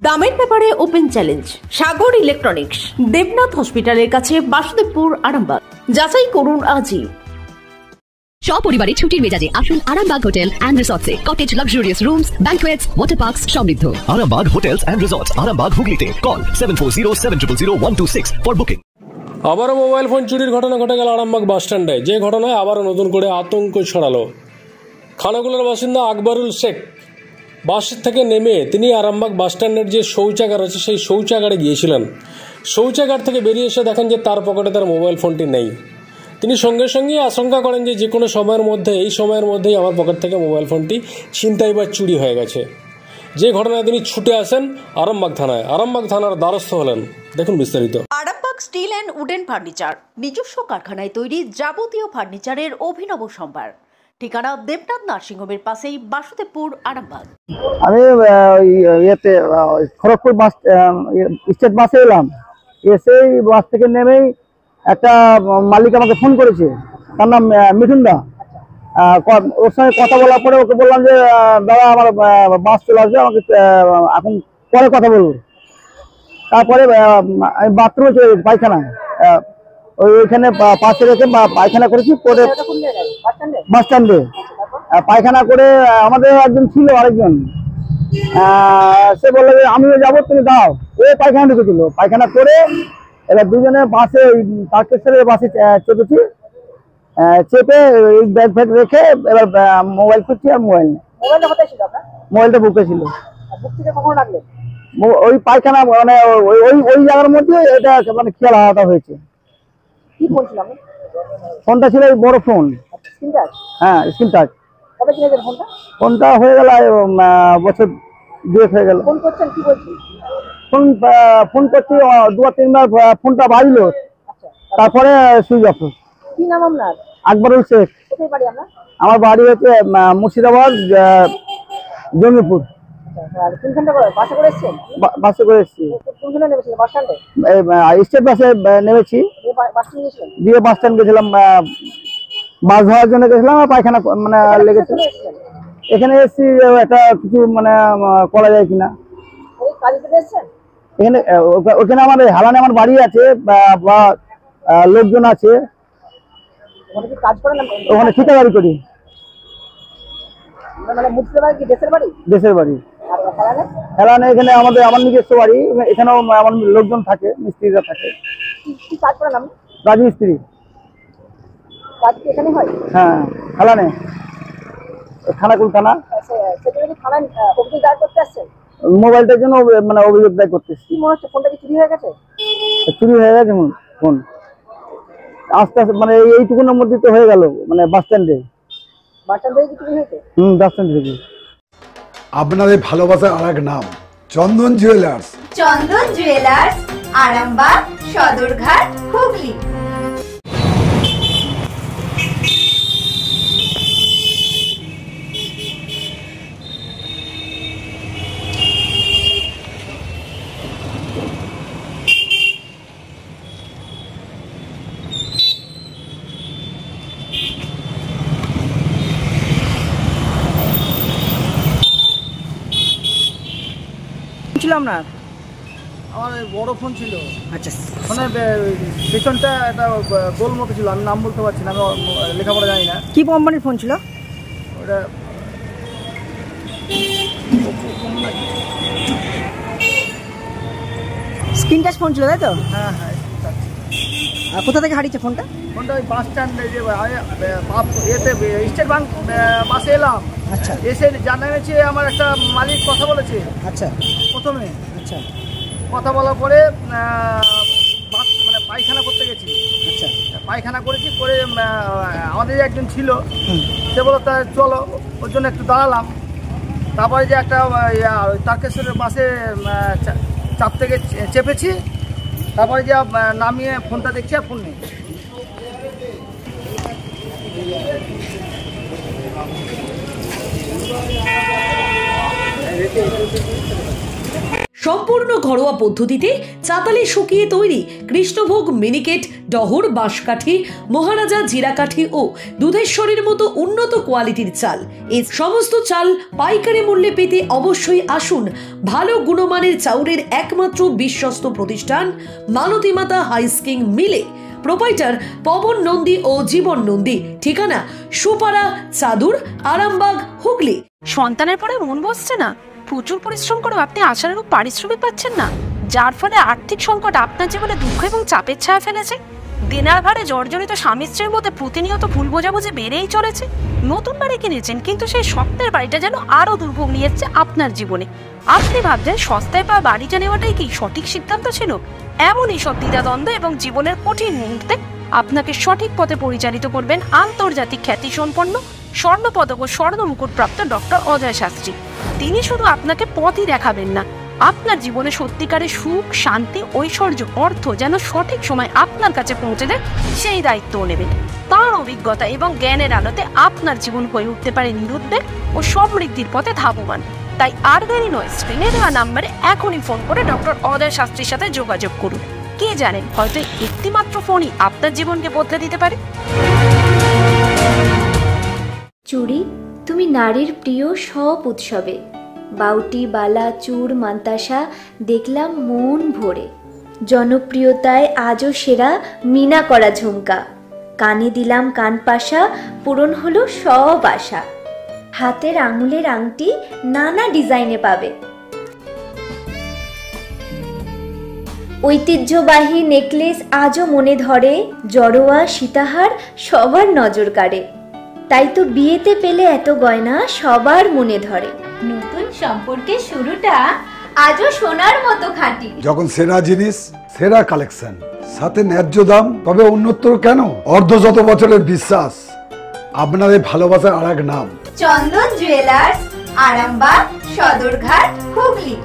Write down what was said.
দামের ব্যাপারে open challenge সাগর electronics, Debnath হসপিটালের কাছে, বাসুদেবপুর, আরামবাগ। যাচাই করুন আজই। সপরিবারে ছুটির মেজাজে আসুন আরামবাগ হোটেল অ্যান্ড রিসর্টসে। Cottage, luxurious rooms, banquets, water parks সমৃদ্ধ। Arambag Hotels and Resorts, Arambag Hooghly. Call 7407000126 for booking. আবারও মোবাইল ফোন চুরির ঘটনা ঘটে গেল আরামবাগ বাস স্ট্যান্ডে, যে ঘটনায় আবারও নতুন করে আতঙ্ক ছড়ালো। খানাকুলার বাসিন্দা আকবরুল শেখ বাস থেকে নেমে তিনি আরামবাগ বাস স্ট্যান্ডের যে শৌচাগার আছে সেই শৌচাগারে গিয়েছিলেন। শৌচাগার থেকে বেরিয়ে এসে দেখেন যে তার পকেটে তার মোবাইল ফোনটি নেই। তিনি সঙ্গে সঙ্গে আশঙ্কা করেন যে কোনো সময়ের মধ্যে, এই সময়ের মধ্যেই আমার পকেট থেকে মোবাইল ফোনটি ছিনতাই বা চুরি হয়ে গেছে। যে ঘটনায় তিনি ছুটে আসেন আরামবাগ থানায়। আরামবাগ থানার দ্বারস্থ হলেন। দেখুন বিস্তারিত। Arambagh steel and wooden furniture নিজস্ব কারখানায় তৈরি যাবতীয় ফার্নিচারের অভিনব সম্ভার। ঠিকানা দেবনাথ নার্সিংহোমের পাশেই, বাসুদেবপুর, আরামবাগ। আমি ইয়েতে খড়গপুর বাস স্টেট বাসে এলাম। এসেই বাস থেকে নেমেই একটা মালিক আমাকে ফোন করেছে, তার নাম মিঠুনদা। ওর সঙ্গে কথা বলার পরে ওকে বললাম যে দাদা আমার বাস চলে আসবে, আমাকে এখন পরে কথা বলবো। তারপরে আমি বাথরুমে চলে গেছি, পায়খানা ওইখানে পাশে রেখে পায়খানা করেছি। পরে বাস স্ট্যান্ডে পায়খানা করে আমাদের একজন ছিল, আরেকজন সে বললো যে আমিও যাবো, তুমি দাও। ওই পায়খানা ঢুকেছিল, পায়খানা করে এবার দুজনে বাসে তারকেশ্বরের বাসে চেপেছি। চেপে ব্যাগ ফ্যাগ রেখে এবার মোবাইল খুঁজছি, আর মোবাইলটা বুকে ছিল। ওই পায়খানা মানে ওই জায়গার মধ্যে এটা মানে খেয়াল আলাদা হয়েছে। ফোনটা ছিল বড় ফোন, হ্যাঁ স্ক্রিন টাচ। ফোনটা হয়ে গেল বছর 2 হয়ে গেল। ফোন করছি 2-3 বার ফোনটা বাজলো, তারপরে সুইচ অফ। কি নাম আপনার? আকবরুল শেখ। কোথায় বাড়ি আপনার? আমার বাড়ি হচ্ছে মুর্শিদাবাদ, জঙ্গিপুর। বাসে করে এসেছি। স্টেট বাসে নেমেছি, দিয়ে বাস স্ট্যান্ড গেছিলাম, বাস ধরার জন্য গেছিলাম, আর পায়খানা মানে লেগেছে। এখানে এসেছি একটা কিছু মানে করা যায় কিনা। এখানে ওখানে আমার হালানে আমার বাড়ি আছে বা লোকজন আছে, ওখানে ঠিকাদারি করি। দেশের বাড়ি হেলানে, এখানে আমার নিজস্ব বাড়ি। এখানেও আমার লোকজন থাকে, মিস্ত্রিরা থাকে। রাজমিস্ত্রি। হ্যাঁ, হেলানে, খানাকুল থানা। মোবাইলটার জন্য মানে অভিযোগ দায় করতেছি। চুরি হয়ে গেছে ফোন। আস্তে আস্তে মানে এইটুকুনের মধ্যে তো হয়ে গেল, মানে বাস স্ট্যান্ডে। বাস স্ট্যান্ড থেকে। আপনাদের ভালোবাসার আরেক নাম চন্দন জুয়েলার্স। চন্দন জুয়েলার্স, আরামবাগ, সদরঘাট, হুগলি। আপনার আমার বড় ফোন ছিল। আচ্ছা, ফোনের পেছনটা একটা গোল মতো ছিল, আমি নাম বলতে পারছি না, আমি লেখাপড়া জানি না। কি কোম্পানির ফোন ছিল ওটা? স্ক্রিন টাচ ফোন ছিল, তাই তো? হ্যাঁ হ্যাঁ। আর কোথা থেকে হারিয়েছে ফোনটা? ফোনটা ওই বাস স্ট্যান্ডে, যে এতে স্টেট ব্যাংক বাসে এলাম। আচ্ছা, এসে জানা গেছে আমার একটা মালিক কথা বলেছে। আচ্ছা, প্রথমে আচ্ছা কথা বলার পরে মানে পায়খানা করতে গেছি। আচ্ছা, পায়খানা করেছি, করে আমাদের একজন ছিল, সে বলো তা চলো, ওর জন্য একটু দাঁড়ালাম। তারপরে যে একটা তারকেশ্বরের বাসে চাপ থেকে চেপেছি, তারপরে যে নামিয়ে ফোনটা দেখছি, আর ফোন নেই। সম্পূর্ণ ঘরোয়া পদ্ধতিতে চাতালে শুকিয়ে তৈরি কৃষ্ণভোগ মিনিকেট, ডহর, বাঁশকাঠি, মহারাজা জিরাকাঠি ও দুধেশ্বরীর মতো উন্নত কোয়ালিটির চাল। এই সমস্ত চাল পাইকারি মূল্যে পেতে অবশ্যই আসুন ভালো গুণমানের চাউলের একমাত্র বিশ্বস্ত প্রতিষ্ঠান মালতী মাতা হাইস্কিং মিলে। প্রোপাইটার পবন নন্দী ও জীবন নন্দী। ঠিকানা সুপারা, চাদুর, আরামবাগ, হুগলি। সন্তানের পরে মন বসছে না, প্রচুর পরিশ্রম করেও আপনি আশানুরূপ পারিশ্রমিক পাচ্ছেন না, যার ফলে আর্থিক সংকট আপনার জীবনে দুঃখ এবং চাপের ছায়া ফেলেছে। দেনার ভারে জর্জরিত স্বামী স্ত্রীর মধ্যে প্রতিনিয়ত ভুল বোঝাবুঝি বেড়েই চলেছে। নতুন বাড়ি কিনেছেন, কিন্তু সেই স্বপ্নের বাড়িটা যেন আরো দুর্ভোগ নিয়ে এসেছে আপনার জীবনে। আপনি ভাবছেন সস্তায় পাওয়া বাড়িটা নেওয়াটাই কি সঠিক সিদ্ধান্ত ছিল? এমনই সব দ্বিধাদ্বন্দ্ব এবং জীবনের কঠিন মুহূর্তে আপনাকে সঠিক পথে পরিচালিত করবেন আন্তর্জাতিক খ্যাতিসম্পন্ন স্বর্ণপদক ও স্বর্ণ মুকুটপ্রাপ্ত ডক্টর অজয় শাস্ত্রী। তিনি শুধু আপনাকে পথই দেখাবেন না, আপনার জীবনে সত্যিকারের সুখ, শান্তি, ঐশ্বর্য, অর্থ যেন সঠিক সময় আপনার কাছে পৌঁছে দেয় সেই দায়িত্বও নেবেন। তাঁর অভিজ্ঞতা এবং জ্ঞানের আলোতে আপনার জীবন হয়ে উঠতে পারে নিরুদ্বেগ ও সমৃদ্ধির পথে ধাবমান। তাই আর দেরি নয়, স্ক্রিনে দেওয়া নাম্বারে এখনই ফোন করে ডক্টর অজয় শাস্ত্রীর সাথে যোগাযোগ করুন। কে জানেন, হয়তো একটি মাত্র ফোনই আপনার জীবনকে বদলে দিতে পারে। চুড়ি, তুমি নারীর প্রিয় সব উৎসবে। বাউটি, বালা, চূড়, মান্তাসা দেখলাম মন ভরে। জনপ্রিয়তায় আজও সেরা মিনা করা ঝুমকা। কানে দিলাম কানপাশা, পূরণ হলো সব আশা। হাতের আঙুলের আংটি নানা ডিজাইনে পাবে। ঐতিহ্যবাহী নেকলেস আজও মনে ধরে। জড়োয়া, সীতাহার সবার নজর কাড়ে। তাই তো বিয়েতে পেলে এত গয়না সবার মনে ধরে। নতুন সম্পর্কের শুরুটা আজও সোনার মতো খাঁটি। যখন সেরা জিনিস, সেরা কালেকশন, সাথে ন্যায্য দাম, তবে উন্নতর কেন? অর্ধশত বছরের বিশ্বাস, আপনাদের ভালোবাসার আর এক নাম চন্দন জুয়েলার্স, আরামবাগ, সদরঘাট, হুগলি।